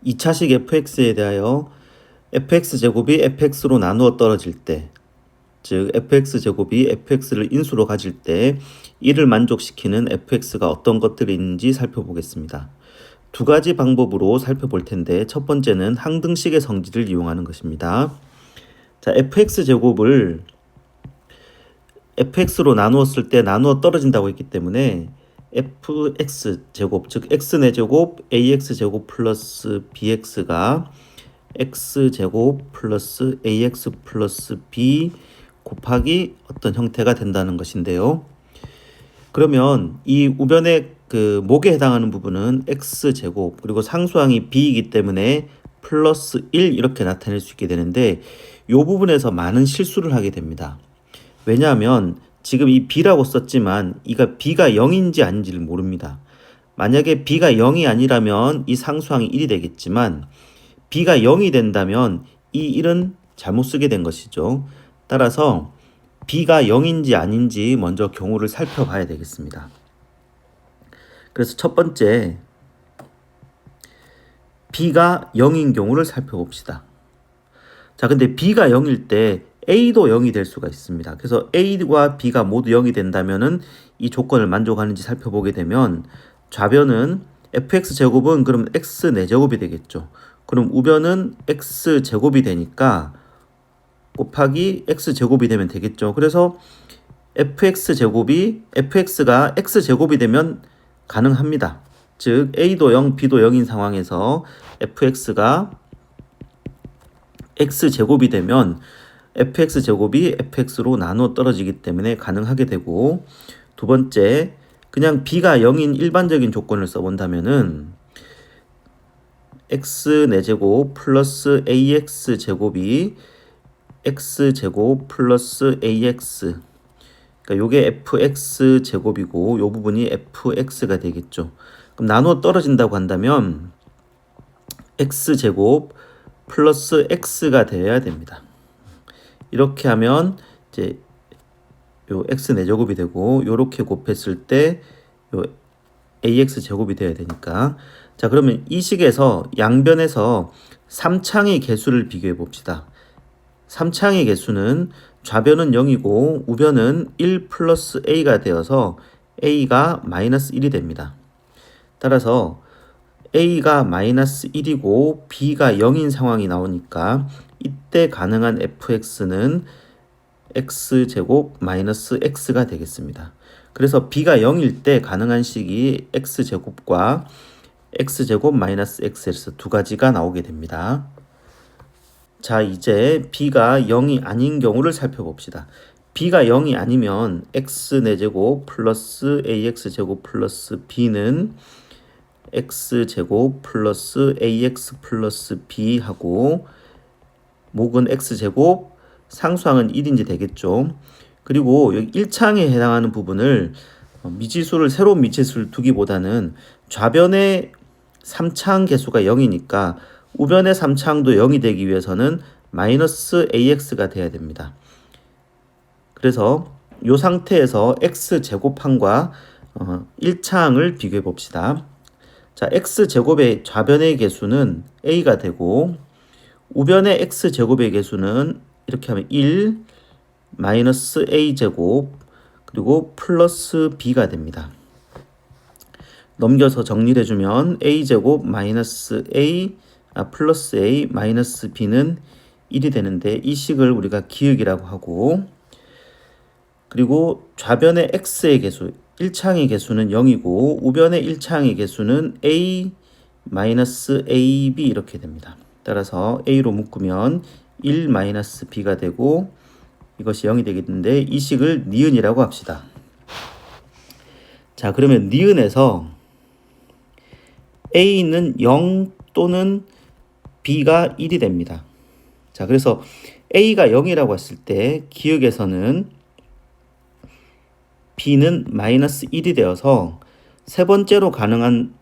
2차식 fx에 대하여 fx제곱이 fx로 나누어 떨어질 때, 즉 fx제곱이 fx를 인수로 가질 때 이를 만족시키는 fx가 어떤 것들이 있는지 살펴보겠습니다. 두 가지 방법으로 살펴볼 텐데, 첫 번째는 항등식의 성질을 이용하는 것입니다. 자, fx제곱을 fx로 나누었을 때 나누어 떨어진다고 했기 때문에 fx제곱, 즉 x제곱 ax제곱 플러스 bx가 x제곱 플러스 ax 플러스 b 곱하기 어떤 형태가 된다는 것인데요. 그러면 이 우변의 그 목에 해당하는 부분은 x제곱, 그리고 상수항이 b이기 때문에 플러스 1 이렇게 나타낼 수 있게 되는데, 이 부분에서 많은 실수를 하게 됩니다. 왜냐하면 지금 이 b라고 썼지만 이가 b가 0인지 아닌지를 모릅니다. 만약에 b가 0이 아니라면 이 상수항이 1이 되겠지만, b가 0이 된다면 이 1은 잘못 쓰게 된 것이죠. 따라서 b가 0인지 아닌지 먼저 경우를 살펴봐야 되겠습니다. 그래서 첫 번째, b가 0인 경우를 살펴봅시다. 자, 근데 b가 0일 때 a도 0이 될 수가 있습니다. 그래서 a와 b가 모두 0이 된다면은 이 조건을 만족하는지 살펴보게 되면, 좌변은 fx제곱은 그럼 x 4제곱이 되겠죠. 그럼 우변은 x제곱이 되니까 곱하기 x제곱이 되면 되겠죠. 그래서 fx가 x제곱이 되면 가능합니다. 즉 a도 0, b도 0인 상황에서 fx가 x제곱이 되면 fx제곱이 fx로 나누어 떨어지기 때문에 가능하게 되고, 두 번째, 그냥 b가 0인 일반적인 조건을 써본다면은 x 4제곱 플러스 ax제곱이 x제곱 플러스 ax, 그러니까 요게 fx제곱이고 요 부분이 fx가 되겠죠. 그럼 나누어 떨어진다고 한다면 x제곱 플러스 x가 되어야 됩니다. 이렇게 하면 이제 요 x 4제곱이 되고, 요렇게 곱했을 때 요 ax 제곱이 되어야 되니까. 자, 그러면 이 식에서 양변에서 3창의 개수를 비교해 봅시다. 3창의 개수는 좌변은 0이고 우변은 1 플러스 a가 되어서 a가 마이너스 1이 됩니다. 따라서 a가 마이너스 1이고 b가 0인 상황이 나오니까 이때 가능한 fx는 x제곱 마이너스 x가 되겠습니다. 그래서 b가 0일 때 가능한 식이 x제곱과 x제곱 마이너스 x에서 두 가지가 나오게 됩니다. 자, 이제 b가 0이 아닌 경우를 살펴봅시다. b가 0이 아니면 x 4제곱 플러스 ax제곱 플러스 b는 x제곱 플러스 ax 플러스 b 하고, 목은 x제곱, 상수항은 1인지 되겠죠. 그리고 여기 1창에 해당하는 부분을 미지수를, 새로운 미지수를 두기보다는 좌변의 3창 개수가 0이니까 우변의 3창도 0이 되기 위해서는 마이너스 ax가 돼야 됩니다. 그래서 이 상태에서 x제곱항과 1창을 비교해 봅시다. 자, x제곱의 좌변의 개수는 a가 되고 우변의 x제곱의 개수는 이렇게 하면 1 마이너스 a제곱 그리고 플러스 b가 됩니다. 넘겨서 정리를 해주면 a제곱 마이너스 플러스 a 마이너스 b는 1이 되는데, 이 식을 우리가 기역이라고 하고, 그리고 좌변의 x의 개수 1창의 개수는 0이고 우변의 1창의 개수는 a 마이너스 ab 이렇게 됩니다. 따라서 a로 묶으면 1 마이너스 b가 되고 이것이 0이 되겠는데, 이 식을 니은이라고 합시다. 자, 그러면 니은에서 a는 0 또는 b가 1이 됩니다. 자, 그래서 a가 0이라고 했을 때 기역에서는 b는 마이너스 1이 되어서 세 번째로 가능한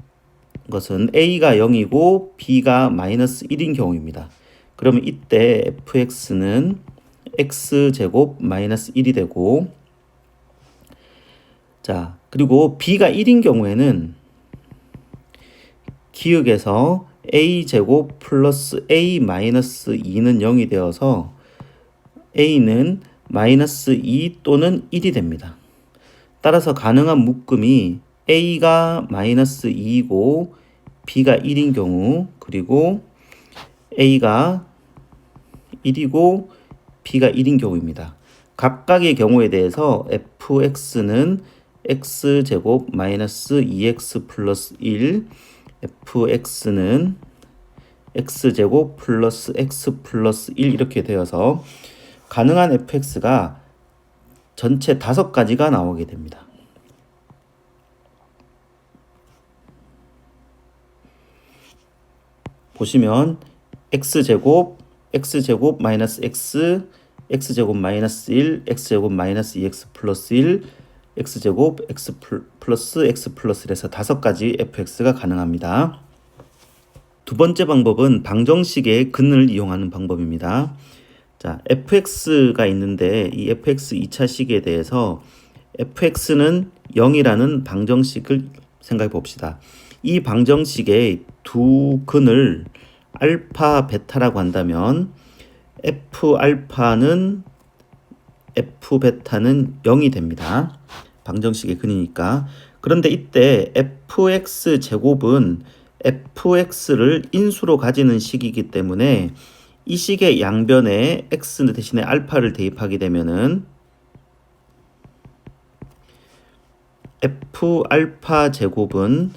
것은 a가 0이고 b가 마이너스 1인 경우입니다. 그러면 이때 fx는 x제곱 마이너스 1이 되고, 자, 그리고 b가 1인 경우에는 기역에서 a제곱 플러스 a 마이너스 2는 0이 되어서 a는 마이너스 2 또는 1이 됩니다. 따라서 가능한 묶음이 a가 마이너스 2이고 b가 1인 경우, 그리고 a가 1이고 b가 1인 경우입니다. 각각의 경우에 대해서 fx는 x제곱 마이너스 2x 플러스 1, fx는 x제곱 플러스 x 플러스 1 이렇게 되어서 가능한 fx가 전체 5가지가 나오게 됩니다. 보시면 x제곱 마이너스 x, x제곱 마이너스 1, x제곱 마이너스 2x 플러스 1, x제곱 x 플러스 x 플러스 1에서 5가지 fx가 가능합니다. 두 번째 방법은 방정식의 근을 이용하는 방법입니다. 자, fx가 있는데 이 fx 2차 식에 대해서 fx는 0이라는 방정식을 생각해 봅시다. 이 방정식의 두 근을 알파, 베타라고 한다면 f알파는 f베타는 0이 됩니다. 방정식의 근이니까. 그런데 이때 fx 제곱은 fx를 인수로 가지는 식이기 때문에 이 식의 양변에 x 대신에 알파를 대입하게 되면은 f알파 제곱은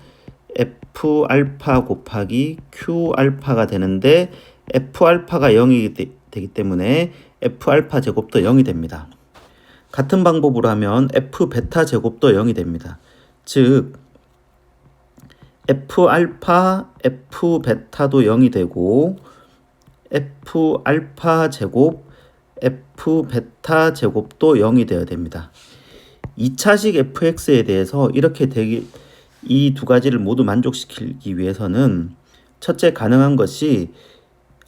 f알파 곱하기 q알파가 되는데 f알파가 0이 되기 때문에 f알파 제곱도 0이 됩니다. 같은 방법으로 하면 f베타 제곱도 0이 됩니다. 즉 f알파, f베타도 0이 되고 f알파 제곱, f베타 제곱도 0이 되어야 됩니다. 2차식 fx에 대해서 이렇게 이 두 가지를 모두 만족시키기 위해서는 첫째 가능한 것이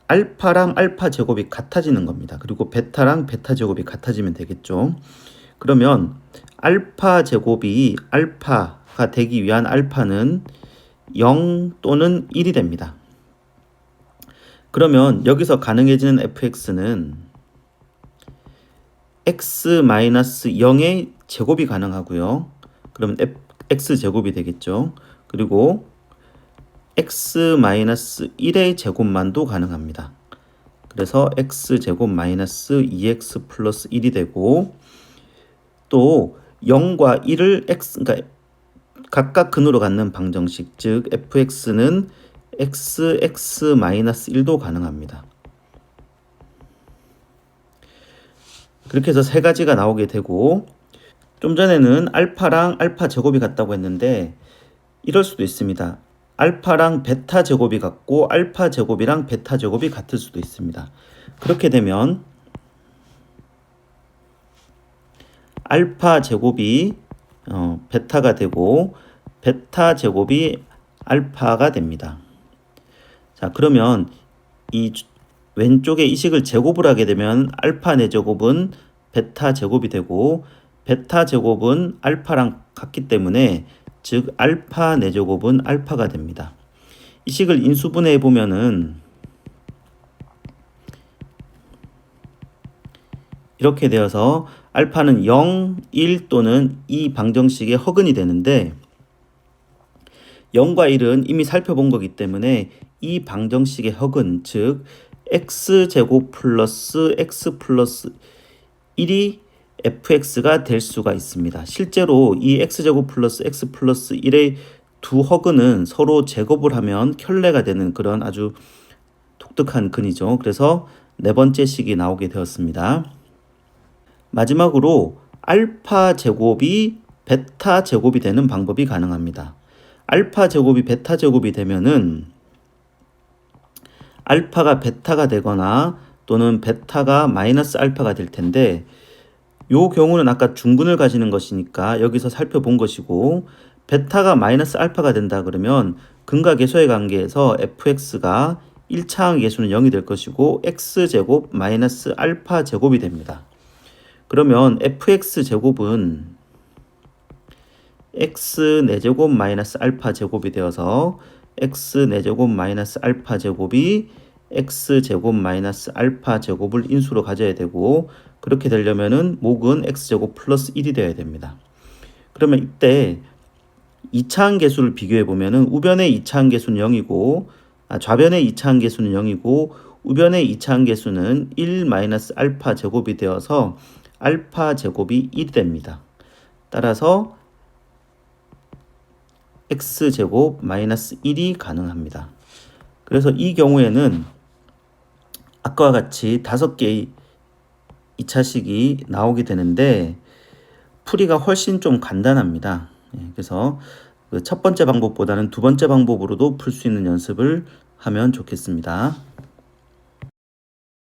알파랑 알파 제곱이 같아지는 겁니다. 그리고 베타랑 베타 제곱이 같아지면 되겠죠. 그러면 알파 제곱이 알파가 되기 위한 알파는 0 또는 1이 됩니다. 그러면 여기서 가능해지는 fx는 x-0의 제곱이 가능하고요. 그럼 x제곱이 되겠죠. 그리고 x-1의 제곱만도 가능합니다. 그래서 x제곱 마이너스 2x 플러스 1이 되고 또 0과 1을 그러니까 각각 근으로 갖는 방정식, 즉 fx는 x-1도 가능합니다. 그렇게 해서 세 가지가 나오게 되고, 좀 전에는 알파랑 알파 제곱이 같다고 했는데 이럴 수도 있습니다. 알파랑 베타 제곱이 같고 알파 제곱이랑 베타 제곱이 같을 수도 있습니다. 그렇게 되면 알파 제곱이 베타가 되고 베타 제곱이 알파가 됩니다. 자, 그러면 이 왼쪽에 이 식을 제곱을 하게 되면 알파 4제곱은 베타 제곱이 되고 베타 제곱은 알파랑 같기 때문에 즉 알파 4제곱은 알파가 됩니다. 이 식을 인수분해해 보면은 이렇게 되어서 알파는 0, 1 또는 이 방정식의 허근이 되는데 0과 1은 이미 살펴본 거기 때문에 이 방정식의 허근, 즉 x제곱 플러스 x 플러스 1이 fx가 될 수가 있습니다. 실제로 이 x제곱 플러스 x 플러스 1의 두 허근은 서로 제곱을 하면 켤레가 되는 그런 아주 독특한 근이죠. 그래서 네 번째 식이 나오게 되었습니다. 마지막으로 알파 제곱이 베타 제곱이 되는 방법이 가능합니다. 알파 제곱이 베타 제곱이 되면은 알파가 베타가 되거나 또는 베타가 마이너스 알파가 될 텐데 요 경우는 아까 중근을 가지는 것이니까 여기서 살펴본 것이고, 베타가 마이너스 알파가 된다 그러면 근과 계수의 관계에서 fx가 1차항 계수는 0이 될 것이고 x제곱 마이너스 알파 제곱이 됩니다. 그러면 fx 제곱은 x 4제곱 마이너스 알파 제곱이 되어서 x 4제곱 마이너스 알파 제곱이 x 제곱 마이너스 알파 제곱을 인수로 가져야 되고, 그렇게 되려면은 목은 x 제곱 플러스 1이 되어야 됩니다. 그러면 이때 2차항 계수를 비교해 보면은 우변의 2차항 계수는 0이고, 좌변의 2차항 계수는 0이고, 우변의 2차항 계수는 1 마이너스 알파 제곱이 되어서 알파 제곱이 1이 됩니다. 따라서 x 제곱 마이너스 1이 가능합니다. 그래서 이 경우에는 아까와 같이 5개의 2차식이 나오게 되는데 풀이가 훨씬 좀 간단합니다. 그래서 그 첫 번째 방법보다는 두 번째 방법으로도 풀 수 있는 연습을 하면 좋겠습니다.